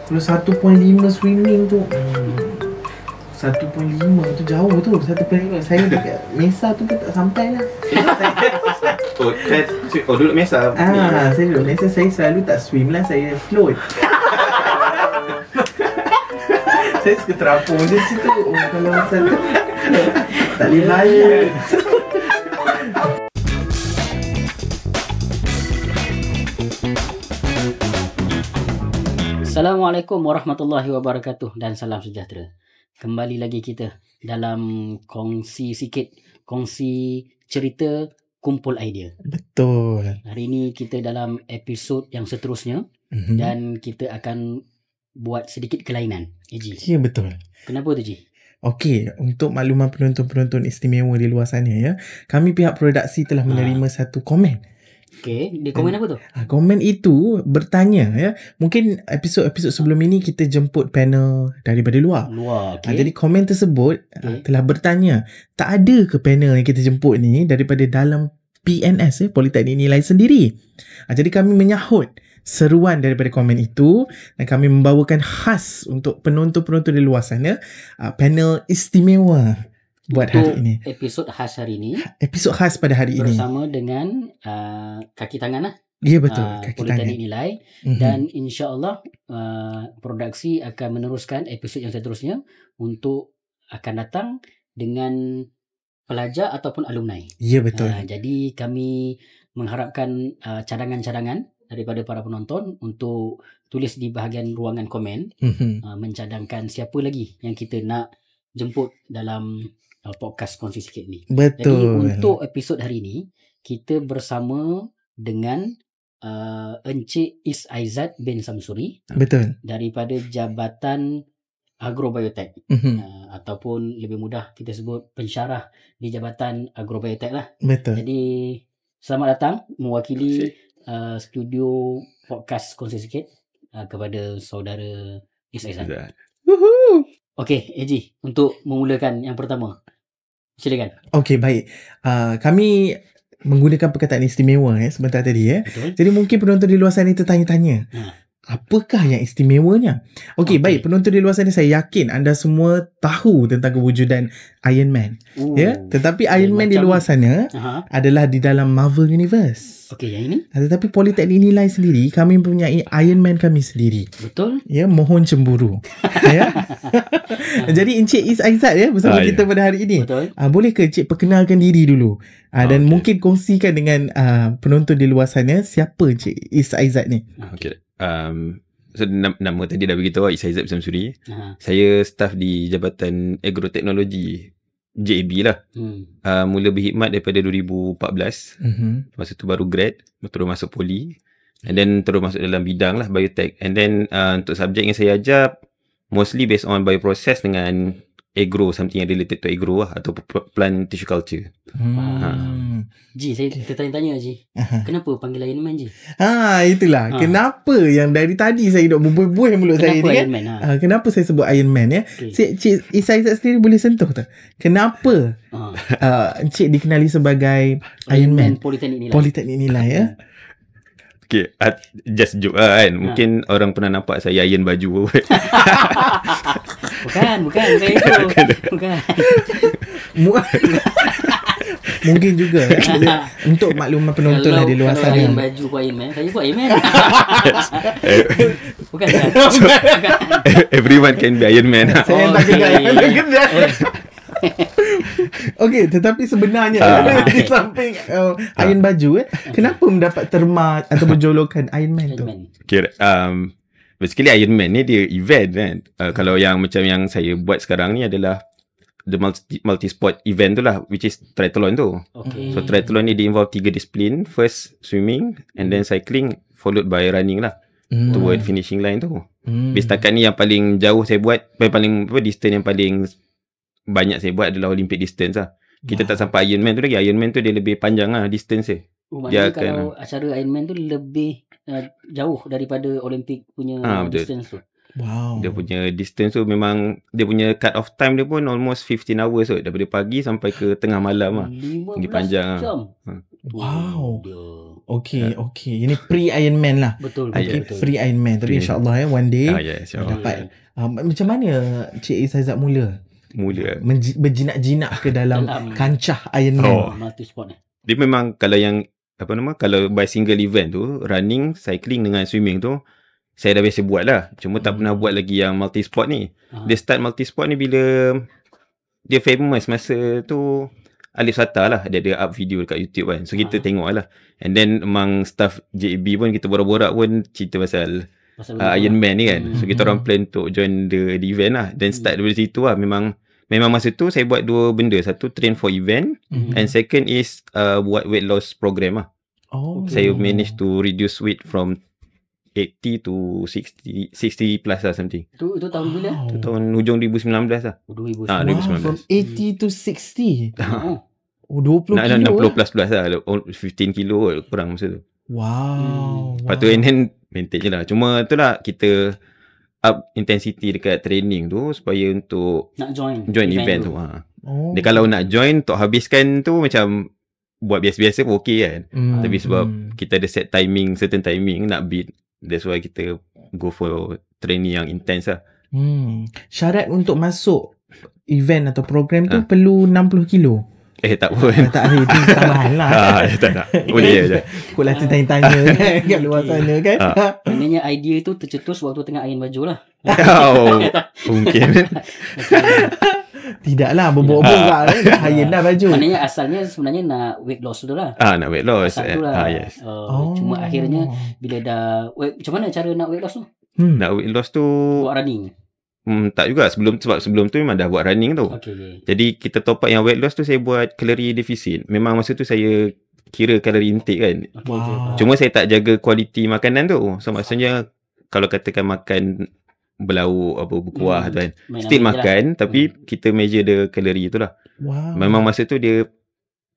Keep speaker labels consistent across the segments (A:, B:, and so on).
A: Kalau 1.5 swimming tu 1.5 tu jauh tu. 1.5 saya dekat Mesa tu pun tak sampai lah.
B: Duduk Mesa.
A: Saya duduk Mesa. Saya selalu tak swim lah, saya float. Saya suka terapung je situ. Kalau masa tu tak boleh bayar.
C: Assalamualaikum warahmatullahi wabarakatuh dan salam sejahtera. Kembali lagi kita dalam kongsi cerita kumpul idea.
A: Betul.
C: Hari ini kita dalam episod yang seterusnya dan kita akan buat sedikit kelainan. Ji.
A: Ya, betul.
C: Kenapa tu, Ji?
A: Okey, untuk makluman penonton-penonton istimewa di luar sana ya, kami pihak produksi telah menerima satu komen.
C: Okey, dia komen apa tu?
A: Komen itu bertanya ya. Mungkin episod-episod sebelum ini kita jemput panel daripada luar.
C: Okey.
A: Jadi komen tersebut telah bertanya, tak ada ke panel yang kita jemput ni daripada dalam PNS Politeknik Nilai sendiri. Jadi kami menyahut seruan daripada komen itu dan kami membawakan khas untuk penonton-penonton di luar sana panel istimewa buat
C: untuk
A: hari ini.
C: Episod khas hari ini.
A: Episod khas pada hari ini.
C: Bersama dengan kaki tangan lah.
A: Ya, betul. Kaki tangan.
C: Politeknik Nilai. Dan insya-Allah produksi akan meneruskan episod yang seterusnya untuk akan datang dengan pelajar ataupun alumni.
A: Ya, betul.
C: Jadi kami mengharapkan cadangan-cadangan daripada para penonton untuk tulis di bahagian ruangan komen, mencadangkan siapa lagi yang kita nak jemput dalam podcast Kongsi Sikit ni.
A: Betul.
C: Jadi untuk episod hari ini kita bersama dengan Encik Is Aizat bin Samsuri.
A: Betul.
C: Daripada Jabatan Agrobiotech, ataupun lebih mudah kita sebut pensyarah di Jabatan Agrobiotech lah.
A: Betul.
C: Jadi selamat datang mewakili studio podcast Kongsi Sikit kepada saudara Is Aizat.
A: Woohoo.
C: Okey, Eji, untuk memulakan yang pertama, silakan.
A: Okey, baik. Kami menggunakan perkataan istimewa sebentar tadi.
C: Betul.
A: Jadi mungkin penonton di luar sana tertanya-tanya, apakah yang istimewanya? Okey, baik. Penonton di luar sana, saya yakin anda semua tahu tentang kewujudan Iron Man. Ya, tetapi Iron Man di luar sana adalah di dalam Marvel Universe.
C: Okey, yang ini?
A: Tetapi Politeknik Nilai sendiri, kami mempunyai Iron Man kami sendiri.
C: Betul.
A: Ya, mohon cemburu. Ya. Jadi Encik Is Aizat bersama kita pada hari ini.
C: Betul.
A: Boleh ke Encik perkenalkan diri dulu? Dan mungkin kongsikan dengan penonton di luar sana siapa Encik Is Aizat ni?
B: Okey. So nama tadi dah beritahu, Is Aizat Samsuri. Saya staf di Jabatan Agroteknologi JAB lah. Mula berkhidmat daripada 2014. Masa tu baru grad, terus masuk poli. And then terus masuk dalam bidang lah biotech. And then untuk subjek yang saya ajar mostly based on bioprocess dengan agro, something yang related to agro lah, atau plant tissue culture.
C: Ji, saya tertanya-tanya Ji. Kenapa panggil Iron Man, Ji?
A: Itulah. Kenapa yang dari tadi saya duk berbuih mulut saya ni
C: Iron Man,
A: kenapa saya sebut Iron Man ya? Cik Is Aizat sendiri boleh sentuh tak? Kenapa Encik dikenali sebagai Iron Man Politeknik Nilai ya?
B: Okay, just joke lah kan. Mungkin orang pernah nampak saya iron baju.
C: Bukan saya itu. Bukan.
A: Mungkin juga untuk makluman penonton lah di luar sana.
C: Kalau iron baju buat Iron Man, saya buat Iron Man. Bukan.
B: Everyone can be Iron Man.
A: Saya tak kenal. Okey, tetapi sebenarnya di samping iron baju kenapa mendapat terma atau berjolokan Iron Man tu?
B: Okay, basically Iron Man ni dia event kan. Kalau yang macam yang saya buat sekarang ni adalah the multi-sport event tu lah, which is triathlon tu. So triathlon ni dia involve 3 disiplin. First swimming, and then cycling, followed by running lah toward finishing line tu. Setakat ni yang paling jauh saya buat, paling distance yang paling banyak saya buat adalah Olympic distance lah. Kita tak sampai Iron Man tu lagi. Iron Man tu dia lebih panjang lah distance dia.
C: Maknanya kalau acara Iron Man tu lebih jauh daripada Olympic punya distance tu.
A: Wow.
B: Dia punya distance tu memang, dia punya cut off time dia pun almost 15 hours tu. Daripada pagi sampai ke tengah malam lah.
C: 15
B: panjang
C: jam.
A: Wow.
C: Dia.
A: Okay. Ini pre-Ironman lah.
C: Betul.
A: Pre-Ironman. Tapi insyaAllah one day
B: InsyaAllah.
A: dapat. Macam mana Cik Aizat mula berjinak-jinak ke dalam kancah Ironman?
C: Multi-sport ni.
B: Dia memang kalau yang kalau by single event tu, running, cycling dengan swimming tu, saya dah biasa buat lah. Cuma tak pernah buat lagi yang multi-sport ni. Dia start multi-sport ni bila dia famous masa tu. Alif Sata lah, dia ada up video dekat YouTube kan. So kita tengok lah. And then among staff JAB pun kita borak-borak pun cerita pasal Ironman ni kan. So kita orang plan untuk join the event lah. Then start dari situ lah. Memang masa tu saya buat dua benda. Satu, train for event. And second is buat weight loss program lah. Saya manage to reduce weight from 80 to 60 plus lah something.
C: Itu tahun bila?
B: Itu tahun hujung 2019 lah.
C: 2019.
B: 2019.
A: From 80 to 60. 20
B: nak
A: kilo
B: 60 plus lah. 15 kilo kurang masa tu.
A: Wow.
B: Lepas tu and then maintain je lah. Cuma tu lah kita up intensity dekat training tu supaya untuk
C: nak
B: join event tu. Dia kalau nak join untuk habiskan tu macam buat biasa-biasa pun okey kan. Tapi sebab kita ada set timing, certain timing nak beat. That's why kita go for training yang intense lah.
A: Syarat untuk masuk event atau program tu perlu 60 kilo.
B: Tak pun.
A: Tak ada, itu tambahan lah.
B: Tak. Boleh je.
A: Kau lah tanya-tanya kan kat luar sana kan.
C: Maknanya idea tu tercetus waktu tengah iron baju lah.
B: Mungkin.
A: Tidaklah, berbobok kan. Iron dah baju.
C: Maknanya asalnya sebenarnya nak weight loss tu lah.
B: Nak weight loss.
C: Yes. Cuma akhirnya bila dah macam mana cara nak weight loss tu?
B: Nak weight loss tu
C: buat running.
B: Tak juga. Sebelum tu memang dah buat running tu. Jadi kita top up yang weight loss tu saya buat calorie deficit. Memang masa tu saya kira kalori intake kan. Cuma saya tak jaga kualiti makanan tu. So maksudnya kalau katakan makan belauk berkuah tu kan, still makan tapi kita measure the kalori tu lah. Memang masa tu dia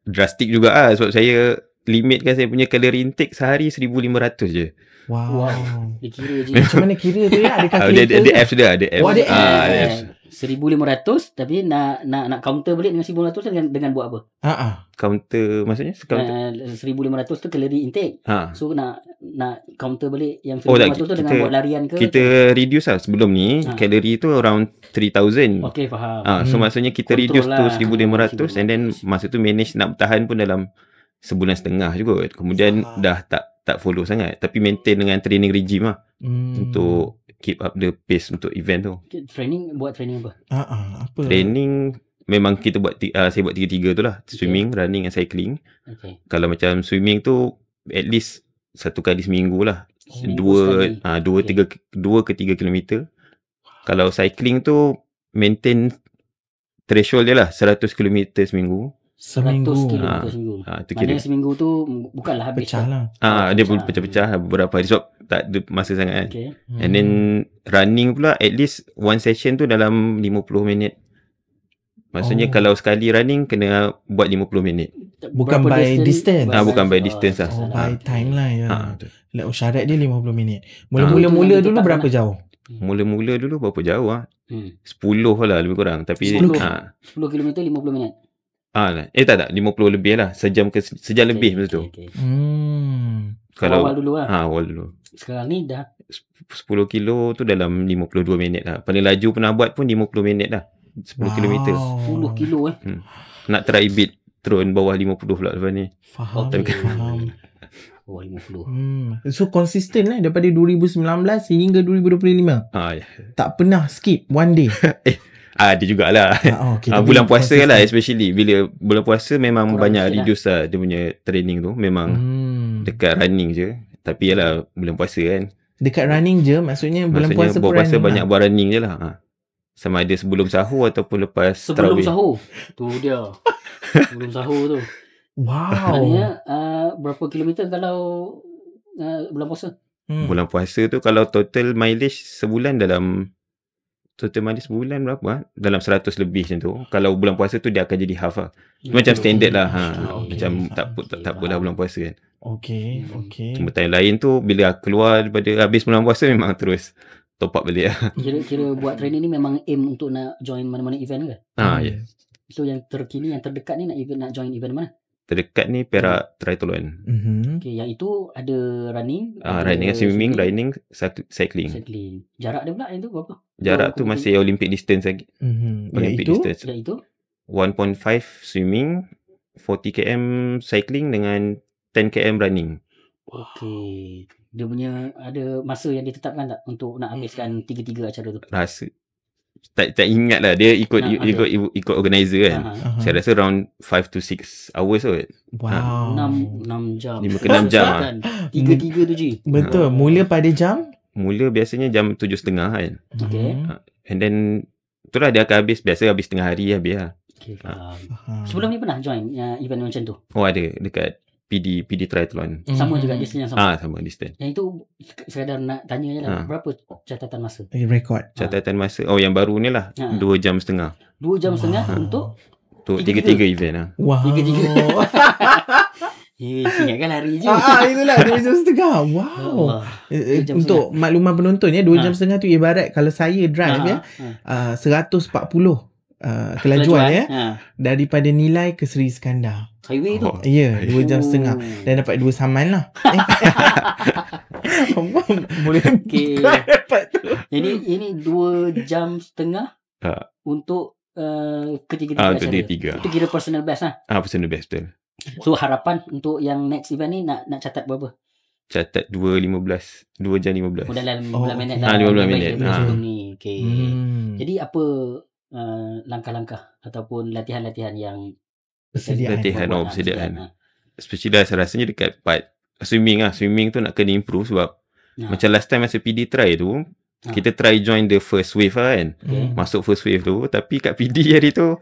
B: drastic juga lah. Sebab saya limitkan saya punya kalori intake sehari 1,500 je.
A: Wow.
C: Dia kira je.
A: Macam mana kira tu ya? Ada kalkulator?
B: Ada apps dia. Ada apps.
C: 1,500 tapi nak counter balik dengan 1,500 dengan buat apa?
B: Counter maksudnya?
C: 1,500 tu kalori intake. So nak counter balik yang 1,500 tu dengan buat larian ke?
B: Kita reduce lah. Sebelum ni kalori tu around 3,000.
C: Okay, faham.
B: So maksudnya kita reduce tu 1,500 and then masa tu manage nak bertahan pun dalam sebulan setengah juga. Kemudian dah tak follow sangat. Tapi maintain dengan training regime lah. Untuk keep up the pace untuk event tu.
C: Buat training apa?
A: Apa?
B: Training memang kita buat saya buat 3-3 tu lah. Swimming, running and cycling. Kalau macam swimming tu at least 1 kali seminggu lah. 2 ke 3 kilometer. Kalau cycling tu maintain threshold dia lah 100 kilometer seminggu.
C: 100 km seminggu. Maknanya seminggu tu bukanlah habis.
A: Pecah lah.
B: Dia boleh pecah-pecah beberapa hari sebab tak ada masa sangat kan. And then running pula at least one session tu dalam 50 minit. Maksudnya kalau sekali running kena buat 50 minit.
A: Bukan by distance.
B: Bukan by distance lah.
A: By time lah ya. Syarat dia 50 minit. Mula-mula dulu berapa jauh?
B: Mula-mula dulu berapa jauh 10 lah lebih kurang. Tapi
C: 10 km 50 minit.
B: Tak 50 lebih lah. Sejam lebih masa tu.
C: Kalau awal dulu lah.
B: Awal dulu.
C: Sekarang ni dah
B: 10 kilo tu dalam 52 minit lah. Paling laju pernah buat pun 50 minit lah. 10 kilometer.
C: 10 kilo
B: Nak try beat turun bawah 50 pula lepas ni.
A: Faham.
C: Bawah 50.
A: So consistent lah daripada 2019 hingga 2025. Tak pernah skip one day.
B: Ada jugalah. Bulan puasa lah especially. Bila bulan puasa memang kurang banyak reduce lah dia punya training tu. Memang dekat running je. Tapi yalah bulan puasa kan.
A: Dekat running je maksudnya bulan puasa pun
B: puasa banyak buat running je lah. Sama ada sebelum sahur ataupun lepas
C: sebelum sahur. Tu dia. Sebelum sahur tu.
A: Wow.
C: Maknanya berapa kilometer kalau bulan puasa?
B: Bulan puasa tu kalau total mileage sebulan dalam total mileage sebulan berapa? Dalam 100 lebih macam tu. Kalau bulan puasa tu dia akan jadi half lah. Macam standard lah. Macam tak apa lah bulan puasa kan.
A: Okay.
B: Cuma time lain tu bila keluar daripada habis bulan puasa memang terus top up balik lah.
C: Kira buat training ni memang aim untuk nak join mana-mana event ke?
B: Yes.
C: So yang terkini, yang terdekat ni nak join event mana?
B: terdekat ni Perak Triathlon.
C: Okay, yang itu ada running,
B: Running, swimming, running, cycling.
C: Jarak dia pula yang tu berapa?
B: Jarak tu masih Olympic distance lagi. Olympic distance.
C: Yang itu
B: 1.5 swimming, 40 km cycling dengan 10 km running.
C: Okay. Dia punya ada masa yang ditetapkan tak untuk nak habiskan tiga-tiga acara tu?
B: Rasa tak ingat lah. Dia ikut organizer kan. Saya rasa around 5 to 6 hours kot.
A: Wow.
C: 6 jam.
B: 5 ke 6 jam lah.
C: Tiga-tiga tu je.
A: Betul. Mula pada jam?
B: Mula biasanya jam 7.30 kan.
C: Okay.
B: And then itulah dia akan habis. Biasa habis tengah hari habis lah.
C: Okay, sebelum ni pernah join event macam tu?
B: Oh ada dekat PD Triathlon.
C: Sama juga distance yang sama?
B: Sama distance.
C: Yang itu sekadar nak tanya je lah, berapa catatan masa?
A: Rekod.
B: Catatan masa. Oh yang baru ni lah 2 jam setengah.
C: 2 jam setengah untuk
B: tiga event lah.
A: Wow.
C: Tiga-tiga. Ingatkan lari je.
A: Itulah 2 jam setengah. Wow. Untuk makluman penonton 2 jam setengah tu ibarat kalau saya drive 140 kelajuan daripada Nilai ke Seri Iskandar.
C: Highway tu?
A: Ya, 2 jam setengah. Dan dapat 2 saman lah. Boleh dapat tu.
C: Jadi ini 2 jam setengah untuk ketiga-tiga acara. Itu kira personal best lah.
B: Personal best betul.
C: So harapan untuk yang next event ni nak catat berapa?
B: Catat 2 jam 15.
C: Dalam 15 minit.
B: 15 minit.
C: Ni. Okay. Jadi apa langkah-langkah ataupun latihan-latihan yang
B: persediaan. Especially saya rasanya dekat part swimming tu nak kena improve sebab macam last time masa PD try tu kita try join the first wave lah kan. Masuk first wave tu tapi kat PD hari tu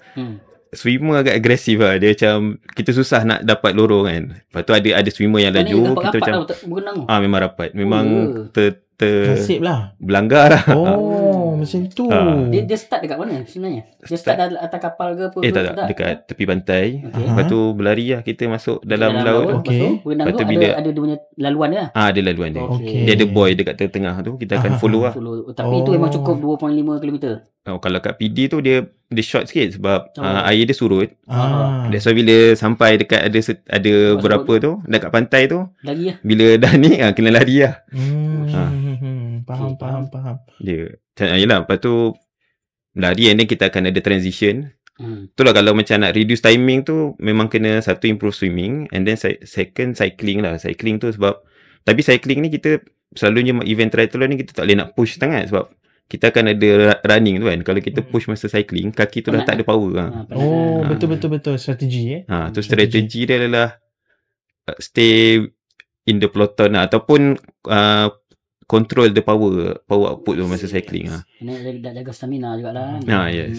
B: swimmer agak agresif lah. Dia macam kita susah nak dapat lorong kan. Lepas tu ada swimmer yang laju kita macam memang rapat. Memang
A: nasib lah.
B: Berlanggar lah.
A: Macam tu.
C: Dia start dekat mana sebenarnya? Dia start atas kapal ke apa?
B: Tak. Dekat tepi pantai. Lepas tu berlari lah kita masuk dalam laut.
C: Lepas tu ada dia punya laluan dia.
B: Ada laluan dia. Dia ada buoy dekat tengah tu. Kita akan follow lah.
C: Tapi itu memang cukup 2.5 km.
B: Kalau kat PD tu dia short sikit sebab air dia surut. That's why bila sampai dekat ada berapa tu dekat pantai tu
C: lari lah.
B: Bila dah ni kena lari lah.
A: Faham.
B: Dia yelah, lepas tu lari and then kita akan ada transition. Itulah kalau macam nak reduce timing tu memang kena satu improve swimming and then second cycling lah. Cycling tu sebab tapi cycling ni kita selalunya event triathlon ni kita tak boleh nak push sangat sebab kita akan ada running tu kan. Kalau kita push masa cycling kaki tu dah tak ada power.
A: Betul strategi
B: tu strategi dia adalah stay in the peloton lah, ataupun control the power output tu masa cycling
C: Nak jaga stamina jugalah.
B: Yes.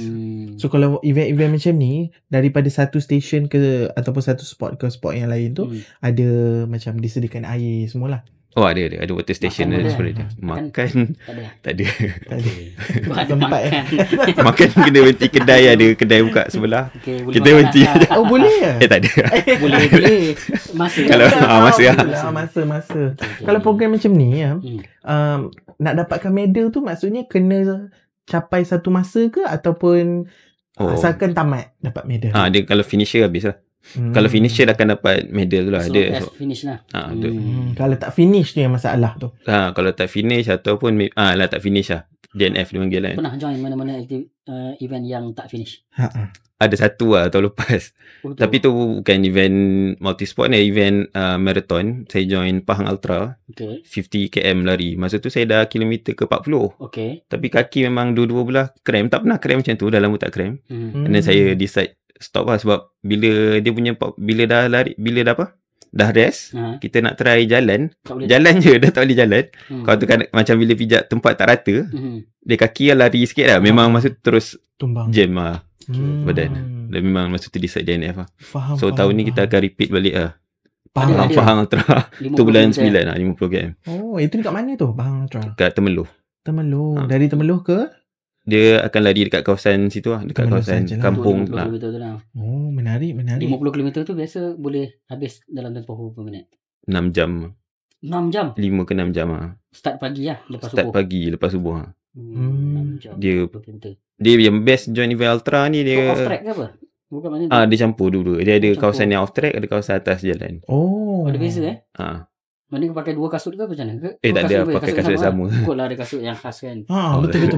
A: So kalau event macam ni daripada satu station ke ataupun satu spot ke spot yang lain tu ada macam disediakan air semualah.
B: Ada water station dan sebagainya. Makan tak ada.
A: Tempat
B: makan kena berhenti kedai, ada kedai buka sebelah. Kita berhenti.
A: Boleh ke?
B: Tak ada.
C: Boleh. Masa.
B: Kalau
A: masa. Kalau program macam ni nak dapatkan medal tu maksudnya kena capai satu masa ke ataupun asalkan tamat dapat medal?
B: Dia kalau finisher habis lah. Kalau finisher akan dapat medal tu lah.
C: Finish lah.
A: Kalau tak finish tu yang masalah tu.
B: Kalau tak finish ataupun tak finish lah. DNF dia panggil kan.
C: Pernah join mana-mana event yang tak finish?
B: Ada satu lah tahun lepas. Tapi tu bukan event multisport ni, event marathon. Saya join Pahang Ultra. 50 km lari. Masa tu saya dah kilometer ke 40. Tapi kaki memang dua-dua belah krem. Tak pernah krem macam tu. Dah lama tak krem. And then saya decide stop lah sebab bila dah rest, kita nak try jalan je dah tak boleh jalan. Kalau tu kan macam bila pijak tempat tak rata, dia kaki lari sikit lah. Memang masa tu terus tumbang jam lah badan. Dan memang masa tu decide DNF lah. So tahun ni kita akan repeat balik lah. Pahang Ultra tu bulan 9 lah, 50 km.
A: Itu dekat mana tu Pahang Ultra?
B: Kat Temeloh.
A: Dari Temeloh ke?
B: Dia akan lari dekat kawasan situ lah. Dekat kawasan kampung lah.
A: Menarik.
C: 50 km tu biasa boleh habis dalam tempoh berapa minit?
B: 6 jam.
C: 6 jam?
B: 5 ke 6 jam lah.
C: Start pagi lah lepas
B: subuh? Start pagi lepas subuh lah.
C: 6 jam.
B: Dia yang best join event ultra ni dia
C: off track ke apa? Bukan maknanya
B: Dia campur dua. Dia ada
C: campur.
B: kawasan yang off track, ada kawasan atas jalan.
C: ada beza Maknanya pakai dua kasut ke macam mana?
B: Tak ada, pakai kasut yang sama.
C: Kot lah ada kasut yang khas kan.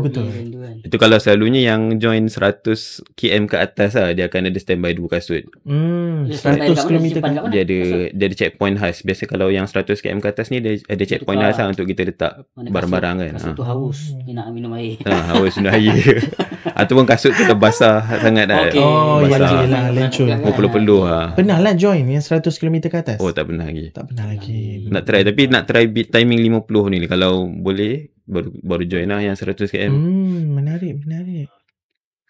A: Betul.
C: Kan.
B: Itu kalau selalunya yang join 100 km ke atas lah, dia akan ada standby 2 kasut.
C: 100
A: km
B: Dia ada checkpoint khas. Biasa kalau yang 100 km ke atas ni, dia ada checkpoint khas lah untuk kita letak barang-barang kan.
C: Kasut tu haus, dia nak minum air.
B: Haus minum air. Ataupun kasut tu basah sangat dah.
A: Yelah, lencur.
B: Peluh-peluh lah.
A: Pernah lah join yang 100 km ke atas?
B: Tak pernah lagi.
A: Nak
B: try, tapi nak try beat timing 50 ni. Kalau boleh baru join lah yang 100 km.
A: Menarik.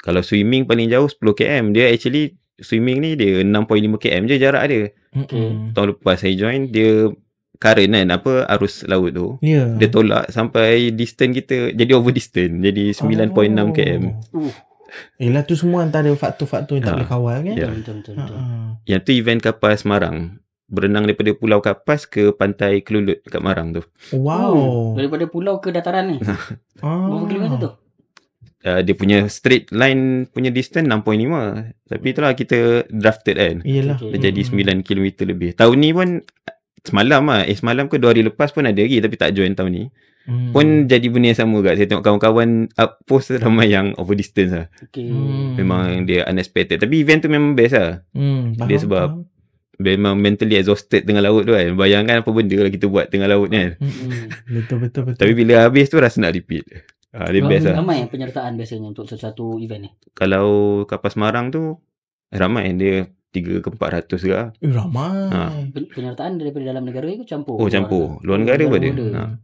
B: Kalau swimming paling jauh 10 km. Dia actually swimming ni dia 6.5 km je jarak dia. Tahun lepas saya join, dia current kan, arus laut tu. Dia tolak sampai distance kita jadi over distance. Jadi 9.6 km.
A: Yelah, tu semua antara faktor-faktor yang tak boleh kawal kan.
C: Betul.
B: Yang tu event kapal Semarang. Berenang daripada Pulau Kapas ke Pantai Kelulut kat Marang tu.
A: Wow.
C: Daripada pulau ke dataran ni. Berapa kilometer tu?
B: Dia punya straight line punya distance 6.5. Tapi itulah kita drafted kan.
A: Iyalah.
B: Dia jadi 9 km lebih. Tahun ni pun semalam semalam ke 2 hari lepas pun ada lagi, tapi tak join tahun ni. Pun jadi benda yang sama juga. Saya tengok kawan-kawan post ramai yang over distance lah. Memang dia unexpected. Tapi event tu memang best lah. Dia sebab memang mentally exhausted tengah laut tu kan. Bayangkan apa benda lah kita buat tengah laut kan.
A: Betul.
B: Tapi bila habis tu rasa nak repeat. Dia best lah.
C: Ramai penyertaan biasanya untuk satu event ni?
B: Kalau kapal Semarang tu ramai. Dia 300 ke 400 ke.
A: Ramai.
C: Penyertaan daripada dalam negara ke campur?
B: Campur. Luar negara pun ada.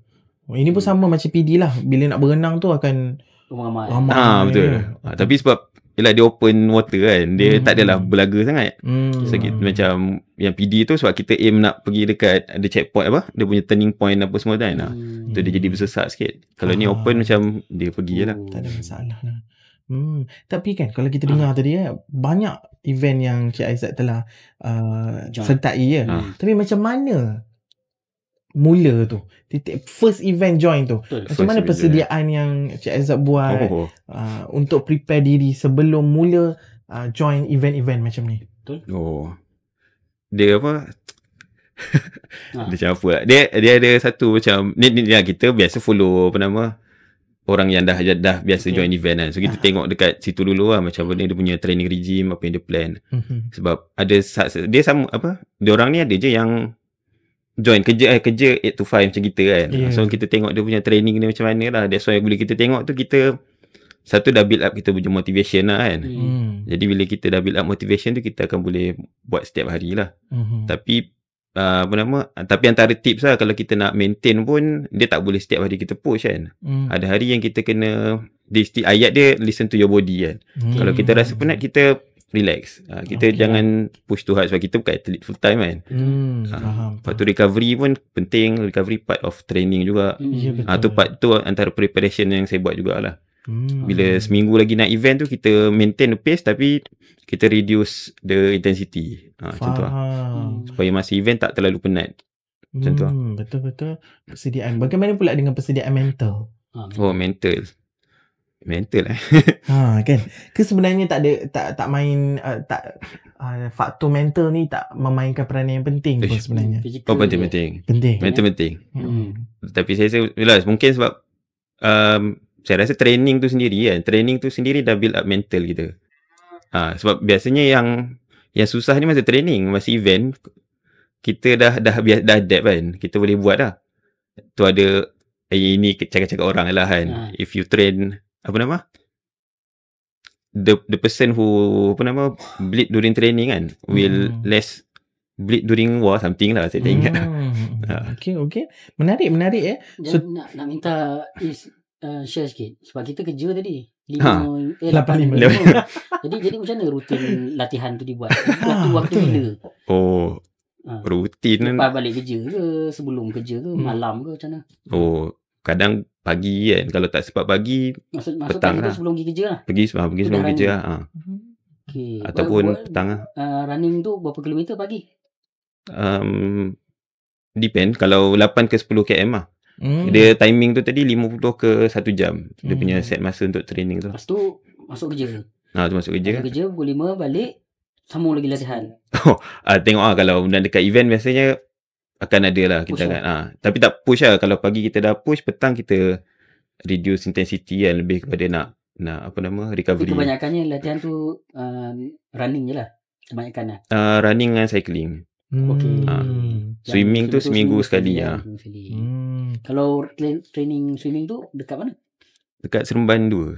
A: Ini pun sama macam PD lah. Bila nak berenang tu akan
C: ramai.
B: Betul. Tapi sebab yelah, dia open water kan. Dia tak adalah belaga sangat. So kita, macam yang PD tu sebab kita aim nak pergi dekat ada checkpoint dia punya turning point apa semua kan. Tu dia jadi bersesak sikit. Kalau ni open macam dia pergi je lah.
A: Tak ada masalah lah. Tapi kan kalau kita dengar tadi banyak event yang Cik Aizat telah sertai ya. Tapi macam mana mula tu, first event join tu? Macam mana persediaan yang Cik Aizat buat untuk prepare diri sebelum mula join event-event macam ni?
B: Dia dia macam apa lah. Dia ada satu macam ni kita biasa follow orang yang dah biasa join event kan. So kita tengok dekat situ dulu lah macam mana dia punya training regime, apa yang dia plan. Sebab ada dia sama dia orang ni ada je yang join kerja 8 to 5 macam kita kan. So kita tengok dia punya training ni macam mana lah. That's why bila kita tengok tu, kita satu dah build up kita punya motivation lah kan. Jadi bila kita dah build up motivation tu, kita akan boleh buat setiap hari lah. Tapi tapi antara tips lah, kalau kita nak maintain pun, dia tak boleh setiap hari kita push kan. Ada hari yang kita kena, ayat dia listen to your body kan. Kalau kita rasa penat, kita relax. Kita jangan push too hard sebab kita bukan athlete full time kan. Lepas tu recovery pun penting. Recovery part of training juga. Tu part tu antara preparation yang saya buat jugalah. Bila seminggu lagi nak event tu, kita maintain the pace tapi kita reduce the intensity. Macam tu lah. Supaya masa event tak terlalu penat. Macam tu lah.
A: Betul-betul. Persediaan. Bagaimana pula dengan persediaan mental?
B: Mental
A: kan. Ke sebenarnya tak main faktor mental ni tak memainkan peranan yang penting pun sebenarnya.
B: Penting. Mental penting. Tapi saya mungkin sebab saya rasa training tu sendiri dah build up mental kita. Sebab biasanya yang susah ni masa training, masa event kita dah adapt kan. Kita boleh buat dah. Tu ada ini cakap-cakap orang lah kan. If you train the person who bleed during training kan will less bleed during war, something lah, saya tak ingat.
A: Okay. Menarik
C: so, nak minta share sikit sebab kita kerja tadi
A: 85.
C: Jadi macam mana rutin latihan tu dibuat? Waktu bila?
B: Rutin
C: lepas balik kerja ke, sebelum kerja ke, malam ke, macam mana?
B: Kadang pagi kan. Kalau tak sempat pagi, petang lah.
C: Sebelum pergi kerja lah?
B: Pergi sebelum kerja lah. Ataupun petang lah.
C: Running tu berapa kilometer pagi?
B: Depend. Kalau 8 ke 10 km lah. Dia timing tu tadi 50 ke 1 jam. Dia punya set masa untuk training tu.
C: Lepas tu masuk kerja.
B: Tu masuk kerja.
C: Kerja pukul 5 balik. sambung lagi latihan.
B: Tengok kalau benda dekat event biasanya akan ada lah kita
C: Push
B: kan. Tapi tak push lah. Kalau pagi kita dah push, petang kita reduce intensity kan, lebih kepada nak
C: Tapi
B: recovery.
C: kebanyakannya latihan tu running je lah. Kebanyakan lah.
B: Running dan cycling.
C: Okey.
B: Swimming tu seminggu sekali lah.
C: Seminggu sekali. Kalau training swimming tu dekat mana?
B: Dekat Seremban 2.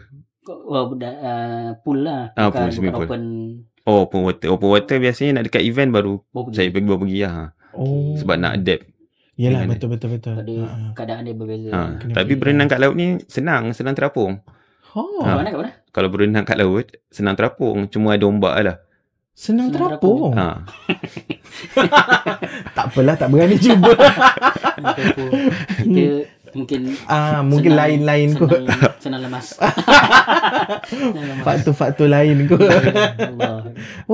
C: Pool lah.
B: Pool, swimming pool.
C: Open.
B: Open water biasanya nak dekat event baru saya baru pergi lah. Sebab nak adapt.
A: Yelah, betul.
C: Pada keadaan dia berbeza.
B: Tapi berenang kat laut ni senang terapung.
C: Mana kat mana?
B: Kalau berenang kat laut senang terapung, cuma ada ombak lah.
A: Senang terapung. Tak apalah, tak berani cuba.
C: Kita mungkin
A: mungkin lain-lain kot.
C: Senang lemas.
A: Faktor lain kot.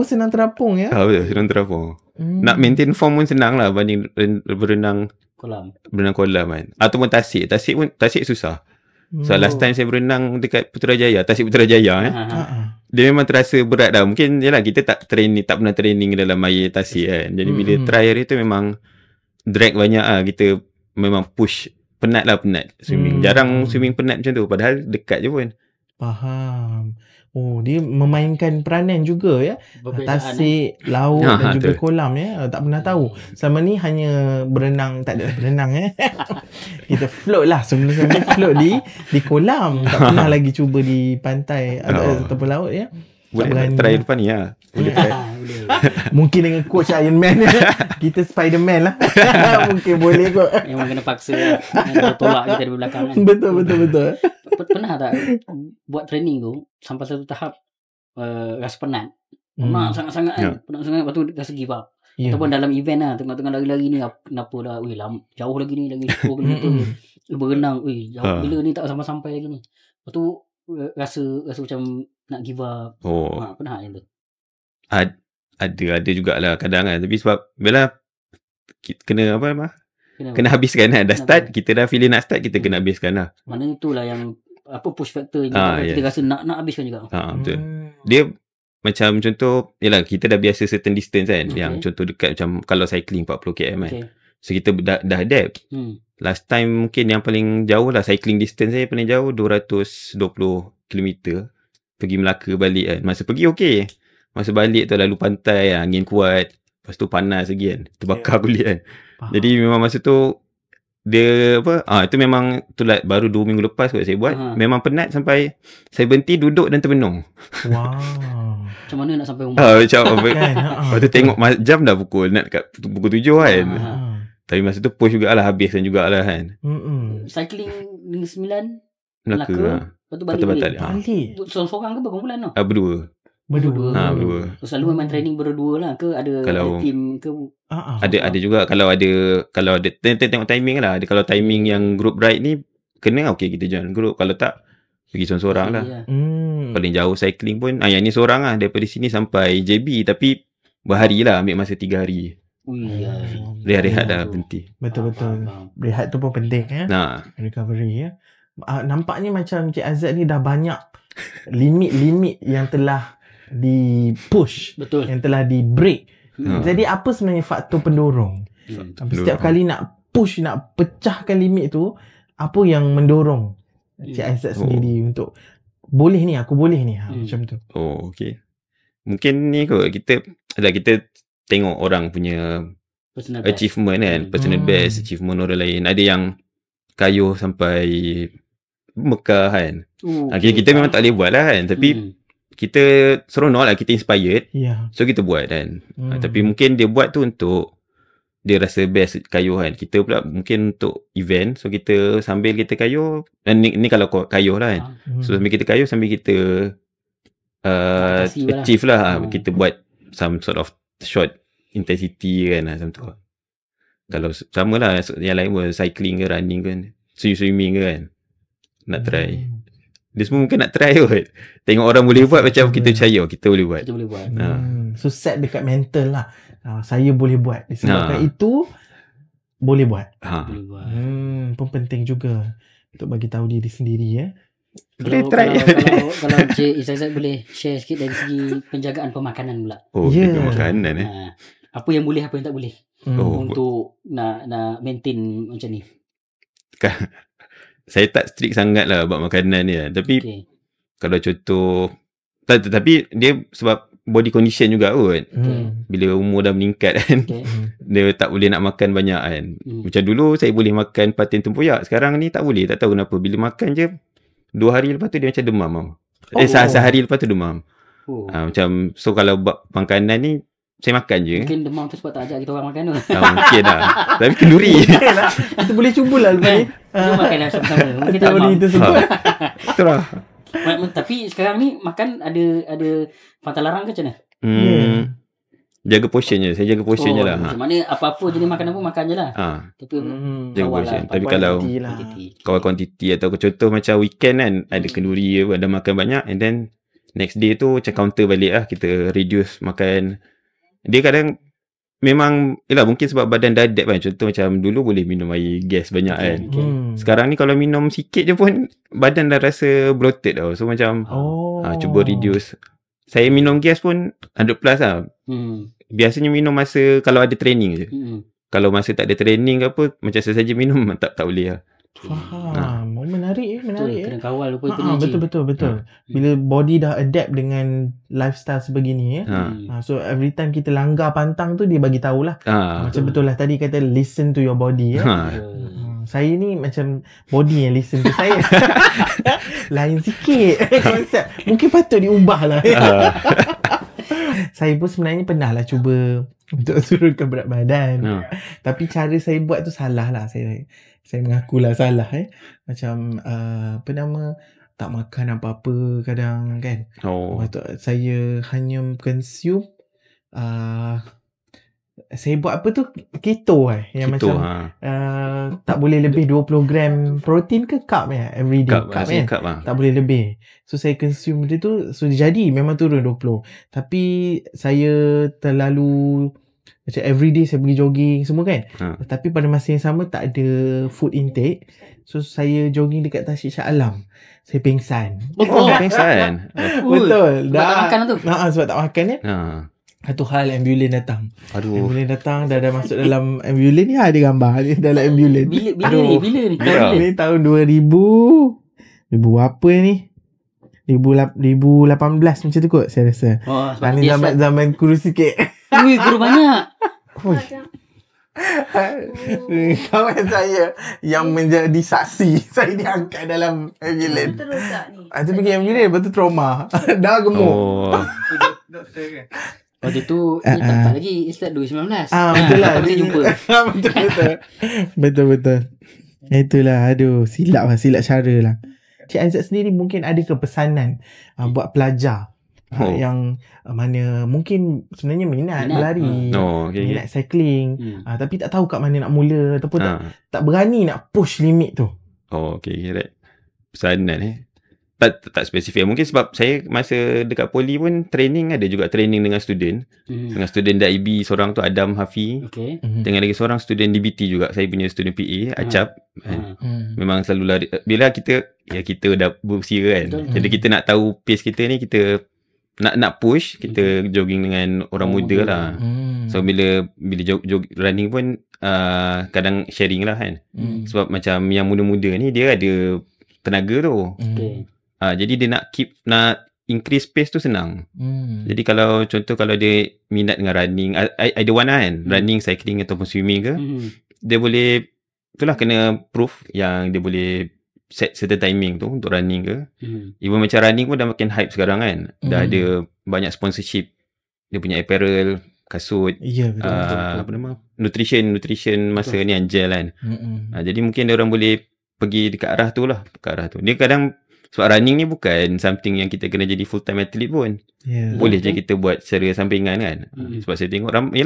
A: Senang terapung ya.
B: Betul, senang terapung. Nak maintain form pun senang lah banding berenang
C: kolam.
B: Berenang kolam kan. Ataupun tasik susah. So last time saya berenang dekat Tasik Putrajaya dia memang terasa berat dah. Mungkin jelah kita tak pernah training dalam air tasik kan. Jadi bila try hari tu memang drag banyak lah. Kita memang push. Penat swimming. Jarang swimming penat macam tu. Padahal dekat je pun.
A: Faham. Dia memainkan peranan juga ya. Tasik, laut dan juga kolam ya. Tak pernah tahu. Selama ni hanya berenang, tak ada berenang ya. Kita float lah. Sebelum-sebelum float di kolam. Tak pernah lagi cuba di pantai ataupun laut ya.
B: Boleh try depan ni lah. Boleh try.
A: Mungkin dengan coach Iron Man kita Spiderman lah. Mungkin boleh kot.
C: Memang kena paksa lah. Tolak kita dari belakang kan.
A: Betul.
C: Pernah tak buat training tu sampai satu tahap rasa penat. Penat sangat-sangat kan. Penat sangat, lepas tu rasa give up. Ataupun dalam event lah, tengah-tengah lari-lari ni, kenapa dah jauh lagi ni, lagi 10 km berenang, jauh gila ni, tak sampai-sampai lagi ni. Lepas tu rasa macam nak give up. Pernah macam tu?
B: Ada jugalah kadang kan. Tapi sebab bila kena kena habiskan lah. Dah start, kita dah feeling nak start, kita kena habiskan lah.
C: Maknanya itulah yang push factor kita rasa nak habiskan juga.
B: Betul. Dia macam contoh, yalah kita dah biasa certain distance kan. Yang contoh dekat macam kalau cycling 40 km kan. So kita dah adapt. Last time mungkin yang paling jauh lah, cycling distance saya paling jauh 220 km. Pergi Melaka balik kan. Masa pergi okey. Masa balik tu lalu pantai, angin kuat. Lepas tu panas lagi kan. Terbakar kulit kan. Jadi memang masa tu dia itu memang itulah baru 2 minggu lepas kot saya buat. Memang penat sampai saya berhenti duduk dan termenung.
C: Macam mana nak sampai rumah?
B: Macam lepas tu tengok jam dah pukul 7 kan. Tapi masa tu push jugalah, habiskan jugalah kan.
C: Cycling Negeri Sembilan
B: Melaka.
C: Lepas tu balik.
A: Seorang-seorang
C: ke berkumpulan tu?
B: Berdua.
C: Selalu memang training berdua lah ke ada team ke?
B: Ada juga kalau ada tengok timing lah. Kalau timing yang group ride ni kena okey kita join group. Kalau tak pergi seorang-seorang lah. Paling jauh cycling pun yang ni seorang lah daripada sini sampai JB, tapi berhari lah, ambil masa 3 hari. Rehat dah berhenti.
A: Betul. Rehat tu pun penting ya. Recovery ya. Nampaknya macam Cik Azad ni dah banyak limit-limit yang telah di push.
C: Betul.
A: Yang telah di break. Jadi apa sebenarnya faktor pendorong? Setiap kali nak push, nak pecahkan limit tu, apa yang mendorong Cik Azad sendiri untuk aku boleh ni macam tu.
B: Okey. Mungkin ni kot kita tengok orang punya personal achievement kan, personal best achievement orang lain. Ada yang kayuh sampai Mekah kan. Kita memang tak boleh buat lah kan. Tapi kita seronok lah, kita inspired. So kita buat kan. Tapi mungkin dia buat tu untuk dia rasa best kayuh kan. Kita pula mungkin untuk event. So kita sambil kita kayuh. Ni kalau kayuh lah kan. So sambil kita kayuh, sambil kita achieve lah. Kita buat some sort of short intensity kan macam tu. Kalau sama lah yang lain pun, cycling ke running kan, swimming ke kan, nak try. Dia semua mungkin nak try kot. Tengok orang boleh buat, macam kita percaya kita boleh buat.
A: So set dekat mental lah, saya boleh buat. Disebabkan itu boleh buat. Pun penting juga untuk bagi tahu diri sendiri ya.
B: Boleh try.
C: Kalau Cik Izzat boleh share sikit dari segi penjagaan pemakanan pula.
B: Oh, jaga makanan
C: Apa yang boleh, apa yang tak boleh. Untuk nak maintain macam ni.
B: Saya tak strict sangat lah buat makanan ni. Tapi kalau contoh, tapi dia sebab body condition juga kot. Bila umur dah meningkat kan, dia tak boleh nak makan banyak kan. Macam dulu saya boleh makan patin tempoyak. Sekarang ni tak boleh, tak tahu kenapa. Bila makan je 2 hari lepas tu dia macam demam. Sehari lepas tu demam. Macam, so kalau buat makanan ni saya makan je.
C: Mungkin demam tu sebab tak ajak kita orang makan tu.
B: Mungkin lah. Tapi kenduri.
A: Kita boleh cubalah lepas ni.
C: Kita makan lah sama-sama. Mungkin tak demam.
B: Betul lah.
C: Tapi sekarang ni makan ada pantang larang ke macam mana?
B: Jaga portion je. Saya jaga portion je lah.
C: Macam mana apa-apa jenis makanan pun makan je lah. Tapi
B: jaga portion. Tapi kalau kuantiti atau contoh macam weekend kan, ada kenduri, ada makan banyak, and then next day tu macam counter balik lah. Kita reduce makan. Dia kadang memang, yelah mungkin sebab badan dah adapt kan. Contoh macam dulu boleh minum air gas banyak kan. Sekarang ni kalau minum sikit je pun badan dah rasa bloated tau. So macam cuba reduce. Saya minum gas pun 100 plus lah. Biasanya minum masa kalau ada training je. Kalau masa tak ada training ke apa, macam saya saja minum tak boleh lah.
A: Faham. Menarik.
C: Kena kawal lupa energy.
A: Betul. Bila body dah adapt dengan lifestyle sebegini so every time kita langgar pantang tu dia bagi tahulah. Macam betul lah tadi kata listen to your body saya ni macam body yang listen to saya. Lain sikit konsep. Mungkin patut diubah lah. Saya pun sebenarnya pernah lah cuba untuk turunkan berat badan. Tapi cara saya buat tu salah lah. Saya mengakulah salah Macam tak makan apa-apa kadang kan. Saya hanya consume saya buat apa tu keto yang keto, macam tak boleh lebih 20 gram protein ke carb everyday carb tak boleh lebih. So saya consume dia tu, so jadi memang turun 20. Tapi saya terlalu macam everyday saya pergi jogging semua kan. Tapi pada masa yang sama tak ada food intake. So saya jogging dekat Tasik Shah Alam. Saya pingsan.
B: Pingsan.
A: Betul.
C: Sebab tak makan tu.
A: Sebab tak makan Satu hal ambulans datang. Ambulans datang dah masuk dalam ambulans ni ada gambar dia dalam ambulans.
C: Bila ni?
A: Ni tahun 2000 apa ni? 2018 macam tu kot saya rasa. Ni zaman kurus sikit.
C: Kurus banyak.
A: Kawan saya yang menjadi saksi saya diangkat dalam ambulans.
D: Terus tak ni?
A: Itu pergi ambulans betul trauma. Dah gemuk. Doktor kan.
C: Waktu tu tak lagi start 2019.
A: Betul lah.
C: Kita jumpa.
A: Betul. Itulah silap cara lah. Cik Aizat sendiri mungkin ada ke pesanan buat pelajar yang mana mungkin sebenarnya minat berlari, minat cycling, tapi tak tahu kat mana nak mula ataupun tak berani nak push limit tu.
B: Right. Pesanan tak spesifik. Mungkin sebab saya masa dekat poli pun ada juga training dengan student. Dengan student DIB seorang tu Adam Hafi. Dengan lagi seorang student DBT juga. Saya punya student PA Acap. Memang selalu lari. Bila kita dah berusia kan. Jadi kita nak tahu pace kita ni, kita nak push, kita jogging dengan orang muda lah. So bila running pun kadang sharing lah kan. Sebab macam yang muda-muda ni dia ada tenaga tu. Jadi dia nak increase pace tu senang. Jadi kalau dia minat dengan running, either one lah kan, running, cycling ataupun swimming ke, dia boleh itulah kena proof yang dia boleh set certain timing tu untuk running ke. Even macam running pun dah makin hype sekarang kan. Dah ada banyak sponsorship. Dia punya apparel, kasut,
A: betul.
B: apa nama, nutrition masa ni Angel kan. Jadi mungkin dia orang boleh pergi dekat arah tu lah. Dia kadang sebab running ni bukan something yang kita kena jadi full time athlete pun. Boleh je kita buat secara sampingan kan. Sebab saya tengok ramai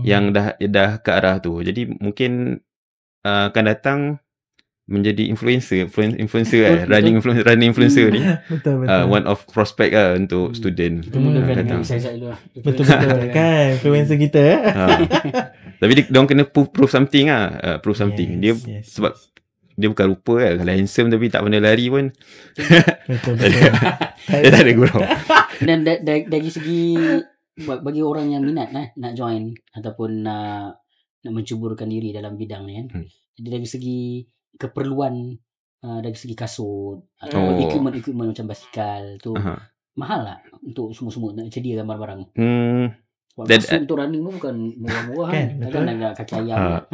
B: yang dah ke arah tu. Jadi mungkin akan datang menjadi influencer running influencer ni.
A: Betul.
B: One of prospect lah untuk student.
A: Betul kan influencer kita.
B: Tapi dia orang kena prove something lah. Dia sebab dia bukan rupa kan. Kalau handsome tapi tak pandai lari pun
A: Betul.
B: dia tak ada gurau.
C: Dan dari segi bagi orang yang minat nak join ataupun nak mencuburkan diri dalam bidang ni kan. Jadi dari segi keperluan dari segi kasut atau equipment macam basikal tu mahal lah untuk semua nak sediakan barang-barang. Kasut untuk running pun bukan murah-murah kan. Nak kaki ayam.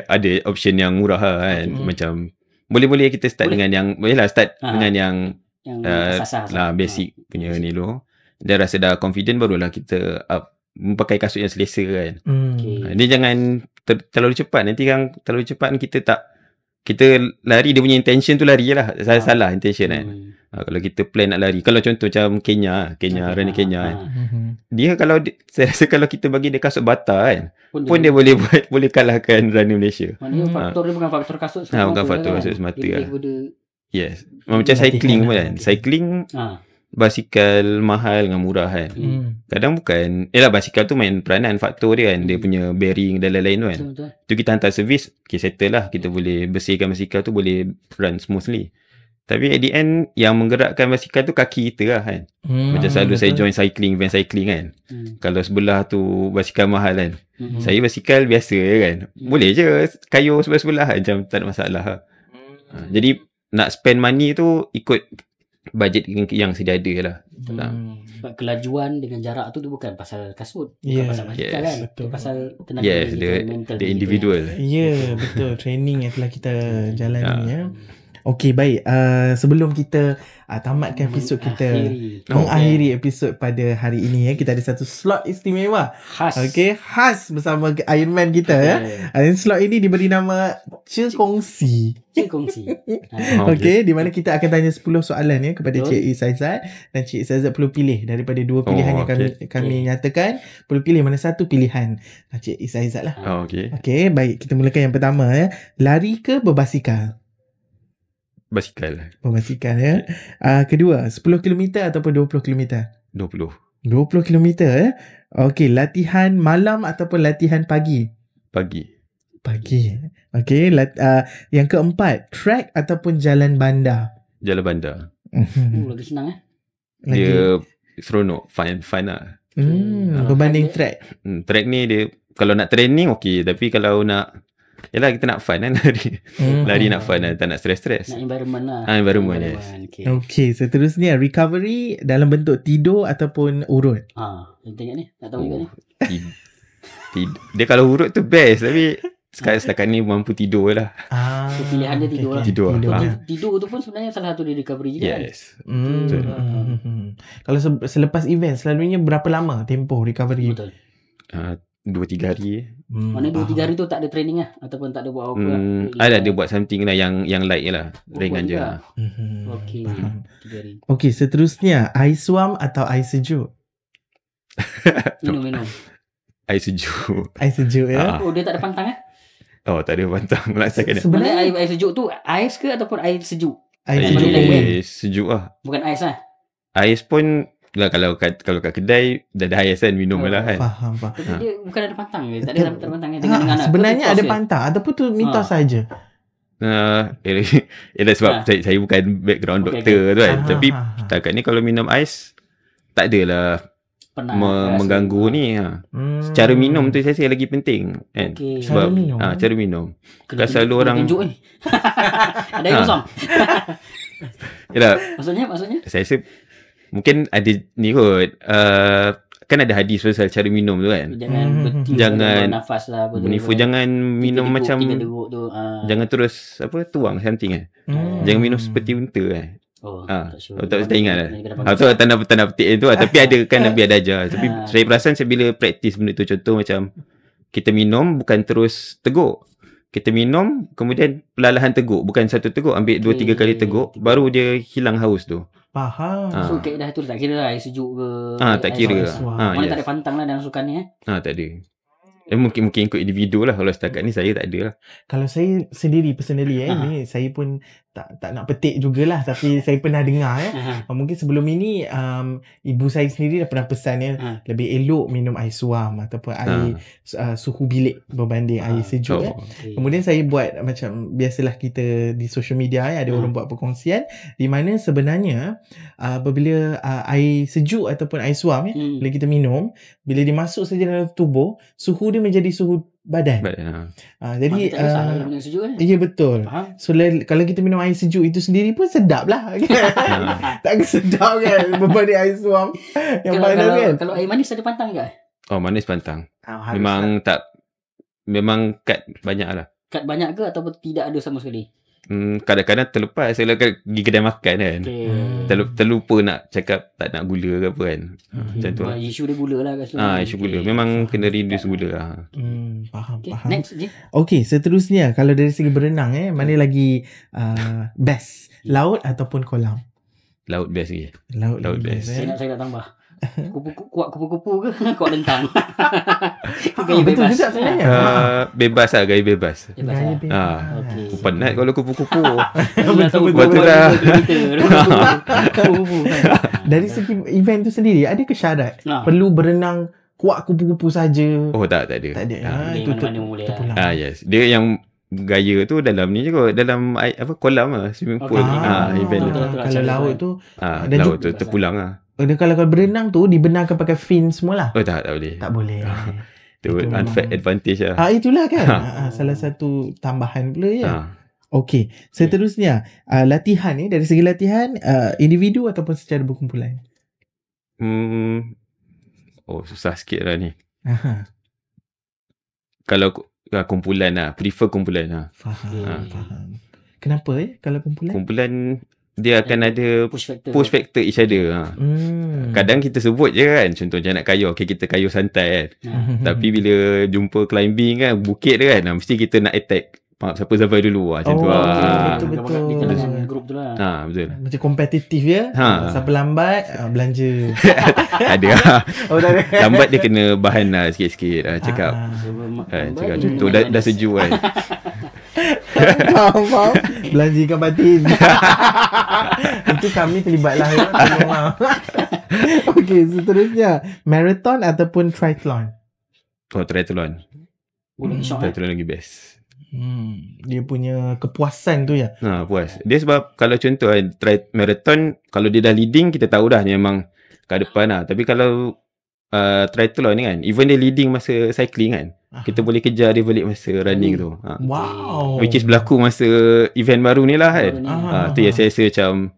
B: Ada option yang murah kan. Macam boleh kita start dengan yang start dengan yang
C: asas
B: basic punya ni dulu. Dia rasa dah confident barulah kita pakai kasut yang selesa kan. Dia jangan terlalu cepat. Nanti kan terlalu cepat kita lari, dia punya intention tu lari lah. Salah intention kan. Kalau kita plan nak lari, kalau contoh macam Kenya running Kenya kan. Dia saya rasa kalau kita bagi dia kasut bata kan, pun dia boleh kalahkan running Malaysia.
C: Maknanya faktor dia bukan faktor kasut semata.
B: Bukan faktor kasut semata lah. Yes. Macam
A: Latihan
B: cycling pun kan.
A: latihan.
B: Cycling basikal mahal dengan murah kan. Kadang bukan basikal tu main peranan, faktor dia kan. Dia punya bearing dan lain-lain tu kan.
C: Betul.
B: Tu kita hantar servis, settle lah. Kita boleh bersihkan basikal tu, boleh run smoothly. Tapi at the end, yang menggerakkan basikal tu kaki kita lah kan. Macam selalu saya join event cycling kan. Kalau sebelah tu basikal mahal kan. Saya basikal biasa kan. Boleh je kayuh sebelah-sebelah macam tak ada masalah lah. Jadi nak spend money tu ikut bajet yang sedia ada lah.
C: Sebab kelajuan dengan jarak tu bukan pasal kasut, bukan pasal basikal kan.
A: betul.
C: Itu pasal tenaga mental
B: the individual.
A: Ya, betul. Training yang telah kita jalani ya. Okey, baik. Sebelum kita tamatkan episod kita, mengakhiri episod pada hari ini ya, kita ada satu slot istimewa. Okey, khas bersama Iron Man kita ya. Slot ini diberi nama Cekongsi. Okey, di mana kita akan tanya 10 soalan ya kepada Cik Izzat, dan Cik Izzat perlu pilih daripada dua pilihan yang kami nyatakan, perlu pilih mana satu pilihan Cik Izzat lah. Okey, baik, kita mulakan yang pertama ya. Lari ke berbasikal? Berbasikal ya. Kedua, 10 km ataupun 20 km? 20 km ya. Okey, latihan malam ataupun latihan pagi? Pagi. Okey, yang keempat, track ataupun jalan bandar?
B: Jalan bandar.
C: Lagi senang
B: Dia seronok, fun lah.
A: Berbanding track.
B: Track ni dia kalau nak training okey, tapi kalau nak kita nak fun kan lari nak fun lah, tak nak stress.
C: Nak environment lah.
B: Environment, yes.
A: Okey, seterusnya recovery dalam bentuk tidur ataupun urut?
C: Tengok ni, nak tahu juga ni.
B: Dia kalau urut tu best, tapi setakat ni mampu tidur lah.
C: Pilihan dia tidur lah.
B: Tidur
C: tu pun sebenarnya salah satu dari recovery juga
A: kan. Kalau selepas event selalunya berapa lama tempoh recovery?
C: Betul.
B: 2-3 hari.
C: Mana 2-3 hari tu tak ada training lah ataupun tak ada buat apa
B: ada dia buat something lah yang light lah, ringan je lah.
C: Okey, 3 hari.
A: Okey, seterusnya air suam atau air sejuk?
C: Minum
B: air sejuk
A: ya.
C: Dia tak ada pantang
B: tak ada pantang laksakan.
C: Sebenarnya air sejuk tu ais ke ataupun air sejuk?
B: Air sejuk lah,
C: bukan ais lah.
B: Ais pun lah, kalau kat kedai dah ada ais kan, minum lah kan.
A: Faham.
C: Dia bukan ada pantang ke? Tak ada pantang dengan
A: sebenarnya ada pantang ataupun tu mitos saja.
B: Sebab saya bukan background doktor tu kan. Tapi setakat ni kalau minum ais tak adalah mengganggu ni. Cara minum tu saya rasa lagi penting kan. Sebab cara minum. Kalau selalu orang
C: ada yang kosong. Maksudnya
B: saya rasa mungkin ada ni kot. Kan ada hadis pasal cara minum tu kan. Jangan nafas lah, bernifus, jangan minum macam jangan terus tuang something kan. Jangan minum seperti unta kan. Tak ingat lah. Tak nak petik tu lah. Tapi ada kan Nabi ada ajar. Tapi saya perasan bila praktis benda tu, contoh macam kita minum bukan terus teguk. Kita minum kemudian perlahan teguk, bukan satu teguk, ambil 2-3 kali teguk baru dia hilang haus tu.
A: Faham.
C: So kaedah tu tak kira lah air sejuk ke.
B: Tak kira.
C: Mana tak ada pantang lah dalam sukan ni
B: tak ada. Mungkin ikut individu lah. Kalau setakat ni saya tak ada lah.
A: Kalau saya sendiri personally ni saya pun tak nak petik jugalah, tapi saya pernah dengar mungkin sebelum ini ibu saya sendiri dah pernah pesan lebih elok minum air suam ataupun air suhu bilik berbanding air sejuk. Kemudian saya buat macam biasalah kita di social media ada orang buat perkongsian di mana sebenarnya apabila air sejuk ataupun air suam bila kita minum, bila dia masuk saja dalam tubuh, suhu dia menjadi suhu badan. Jadi ya betul. So kalau kita minum air sejuk itu sendiri pun sedap lah kan? Tak sedap kan berbanding air suam yang panas kan.
C: Kalau air manis ada pantang ke?
B: Oh, manis pantang. Memang tak, memang kat banyak lah.
C: Kat banyak ke ataupun tidak ada sama sekali?
B: Kadang-kadang terlepas saya pergi kedai makan kan. Terlupa nak cakap tak nak gula ke apa kan. Macam tu lah.
C: Isu dia gula lah kat situ.
B: Isu gula. Memang kena reduce gula lah.
A: Faham.
C: Next je.
A: Okay, seterusnya kalau dari segi berenang mana lagi best? Laut ataupun kolam?
B: Laut best lagi.
A: Laut
B: best.
A: best.
C: Saya nak tambah. Kuat kupu-kupu ke? Kuat lentang.
A: Gaya betul bebas. Juga sebenarnya.
B: Bebas lah, gaya bebas.
A: Gaya bebas.
B: Penat kalau kupu-kupu.
A: Betul lah. Dari segi event tu sendiri, ada ke syarat perlu berenang kuat kupu-kupu saja?
B: Oh tak ada.
A: Tak ada.
C: Itu terpulang.
B: Yes. Dia yang gaya tu dalam ni juga, dalam kolam lah, swimming pool. Event tu.
A: Kalau laut tu
B: laut tu terpulang lah.
A: Kalau berenang tu dibenarkan pakai fin semualah.
B: Oh tak boleh.
A: Tak boleh.
B: Itu unfair advantage lah.
A: Itulah kan. Salah satu tambahan pula ya. Okey, seterusnya latihan ni dari segi latihan individu ataupun secara berkumpulan?
B: Susah sikit lah ni. Kalau kumpulan lah, prefer kumpulan lah.
A: Faham. Kenapa kalau kumpulan?
B: Kumpulan dia akan ada push factor each other. Kadang kita sebut je kan, contohnya nak kayuh, kita kayuh santai kan. Tapi bila jumpa climbing kan, bukit dia kan, mesti kita nak attack siapa sampai dulu macam tu lah.
A: Betul.
C: Di dalam grup tu lah.
B: Betul.
A: Macam kompetitif ya. Siapa lambat belanja.
B: Ada lah. Lambat dia kena bahan lah sikit-sikit cakap. Cakap contoh dah sejuk kan.
A: Faham. Belanja ikan batin. Itu kami terlibat lah ya. Okey, seterusnya marathon ataupun triathlon?
B: Triathlon. Triathlon lagi best.
A: Dia punya kepuasan tu ya.
B: Puas. Dia sebab kalau contoh marathon, kalau dia dah leading kita tahu dah memang ke depan lah. Tapi kalau triathlon ni kan, even dia leading masa cycling kan, kita boleh kejar dia balik masa running tu.
A: Wow.
B: Which is berlaku masa event baru ni lah kan. Tu yang saya rasa macam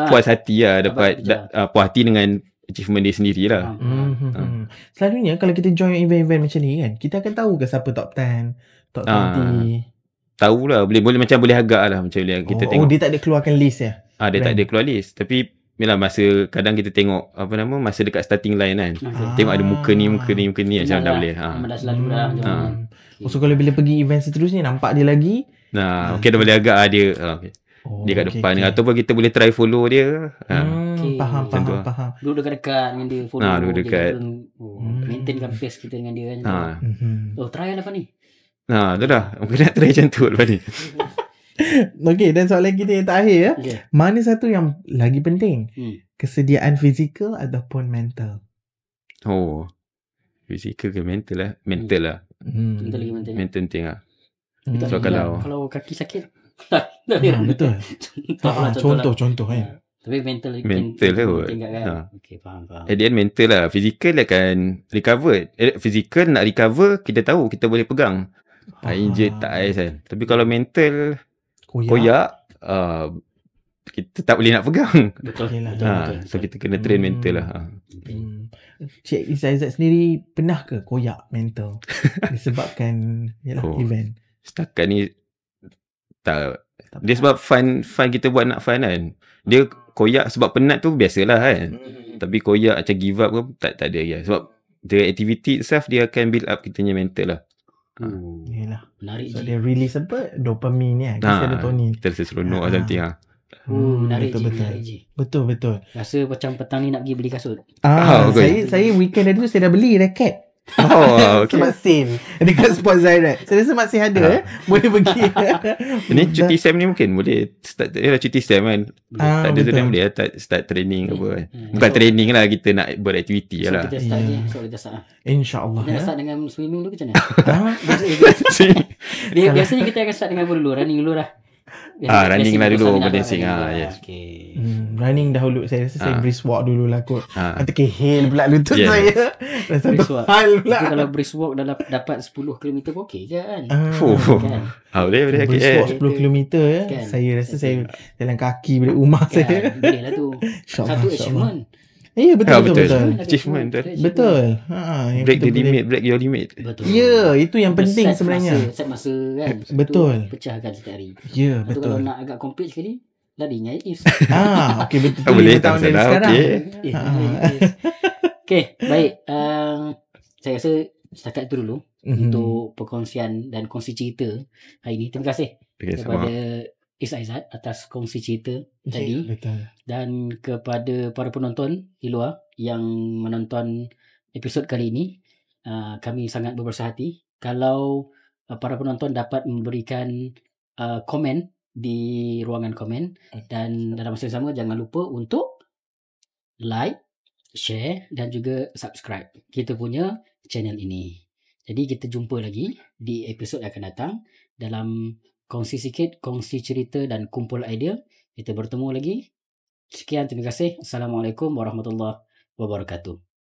B: puas hati lah. Puas hati dengan achievement dia sendiri lah.
A: Selalunya kalau kita join event-event macam ni kan, kita akan tahu ke siapa top 10, top 20?
B: Tahulah, boleh macam boleh agak lah macam kita tengok.
A: Dia tak ada keluarkan list ya?
B: Dia tak ada keluar list. Tapi bila masa kadang kita tengok masa dekat starting line kan. Tengok ada muka ni macam dah boleh.
C: Dah selalu dah.
A: So kalau bila pergi event seterusnya nampak dia lagi.
B: Okey dah boleh agak dia. Dia kat depan ni. Ataupun kita boleh try follow dia.
A: Faham.
C: Duduk dekat-dekat dengan dia, follow.
B: Duduk dekat.
C: Maintainkan pace kita dengan dia kan. Try apa ni?
B: Tu dah. Mungkin nak try macam tu lepas ni.
A: Okey, dan soalan kita yang terakhir ya. Mana satu yang lagi penting? Kesediaan fizikal ataupun mental?
B: Fizikal ke mental lah? Mental lah. Mental penting lah. So
C: kalau kaki sakit
A: betul. Contoh kan.
C: Tapi mental
B: tu.
C: Okay, faham.
B: At the end mental lah. Physical akan recover. Physical nak recover, kita tahu kita boleh pegang. Injured tak ais kan. Tapi kalau mental koyak, kita tak boleh nak pegang.
C: Betul.
B: So kita kena train mental lah.
A: Cik Izzat sendiri pernah ke koyak mental disebabkan event?
B: Setakat ni tak. Dia sebab fun kita buat nak fun kan. Dia koyak sebab penat tu biasalah kan. Tapi koyak macam give up ke tak ada ya. Sebab the activity itself dia akan build up kita punya mental lah.
A: Yalah.
C: Menarik
A: so dia release apa? Dopamine ni serotonin.
B: Kita rasa seronok something lah.
C: Menarik
A: betul.
C: Rasa macam petang ni nak pergi beli kasut.
A: Saya weekend tadi tu saya dah beli raket.
B: Oh, okay.
A: Sebab sale dekat Sport Zairat. Saya rasa masih ada boleh pergi.
B: Ini cuti SEM ni mungkin boleh start. Cuti SEM kan. Tak ada tu
A: betul.
B: boleh start training ke apa kan. Bukan training lah, kita nak beraktiviti
C: So
B: lah.
C: kita start je. So kita start.
A: InsyaAllah.
C: Kita nak start dengan swimming dulu ke macam mana?
A: Ha?
C: Biasanya kita akan start dengan apa dulu? Running dulu lah.
B: Running lah dulu,
C: berdasarkan
B: balancing.
C: running.
B: Yes.
C: Okay.
A: Running dahulu. Saya rasa saya brisk walk dulu lah kot. Nanti kehil pula lutut
B: Yes.
A: saya. Dan satu
C: Brisk walk.
A: hal pula.
C: Tapi kalau brisk walk dapat 10 km pun okey je kan?
B: Kan? Boleh.
A: Brisk
B: Okay.
A: walk 10 km ya.
C: Kan?
A: Saya rasa saya jalan kaki balik rumah saya.
C: Boleh lah tu.
A: InsyaAllah,
C: Satu
A: insyaAllah.
C: achievement.
A: Ya, betul.
B: Achievement tu.
A: Betul. Yang
B: Break
A: kita
B: the limit, break your limit.
C: Betul.
A: Ya, itu yang penting
C: Set
A: sebenarnya.
C: Set masa kan.
A: Betul.
C: Tu pecahkan setiap hari.
A: Ya,
C: Lepas tu kalau
A: betul.
C: nak agak complete sekali, lari dengan Is.
A: Okey, betul.
B: Boleh,
A: 5
B: tak
A: tahun dari
B: masalah.
A: sekarang.
B: Okey.
C: Okay, baik. Saya rasa setakat itu dulu untuk perkongsian dan kongsi cerita hari ini. Terima kasih
B: Okay, sama.
C: kepada Is Aizat atas kongsi cerita tadi.
A: Betul.
C: Dan kepada para penonton di luar yang menonton episod kali ini, kami sangat berbesar hati kalau para penonton dapat memberikan komen di ruangan komen, dan dalam masa yang sama jangan lupa untuk like, share dan juga subscribe kita punya channel ini. Jadi kita jumpa lagi di episod yang akan datang dalam kongsi sikit, kongsi cerita dan kumpul idea. Kita bertemu lagi. Sekian, terima kasih. Assalamualaikum warahmatullahi wabarakatuh.